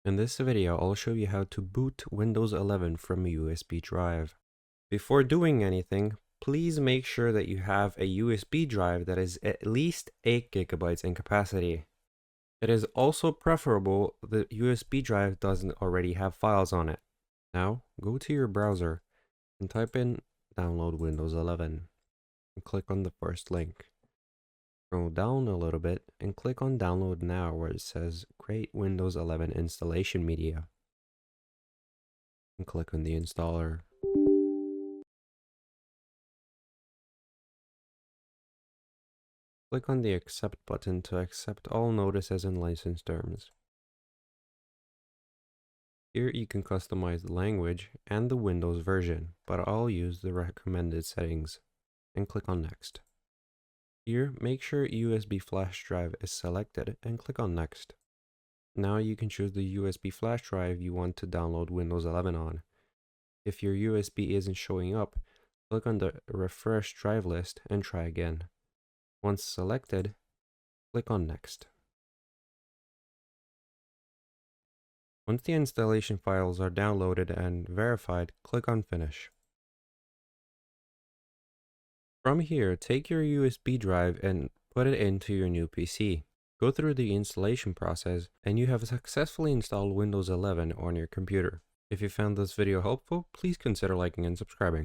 In this video, I'll show you how to boot Windows 11 from a USB drive. Before doing anything, please make sure that you have a USB drive that is at least 8 GB in capacity. It is also preferable the USB drive doesn't already have files on it. Now, go to your browser and type in download Windows 11 and click on the first link. Scroll down a little bit and click on download now where it says create Windows 11 installation media and click on the installer. Click on the accept button to accept all notices and license terms. Here you can customize the language and the Windows version, but I'll use the recommended settings and click on next. Here, make sure USB flash drive is selected and click on next. Now you can choose the USB flash drive you want to download Windows 11 on. If your USB isn't showing up, click on the refresh drive list and try again. Once selected, click on next. Once the installation files are downloaded and verified, click on finish. From here, take your USB drive and put it into your new PC. Go through the installation process and you have successfully installed Windows 11 on your computer. If you found this video helpful, please consider liking and subscribing.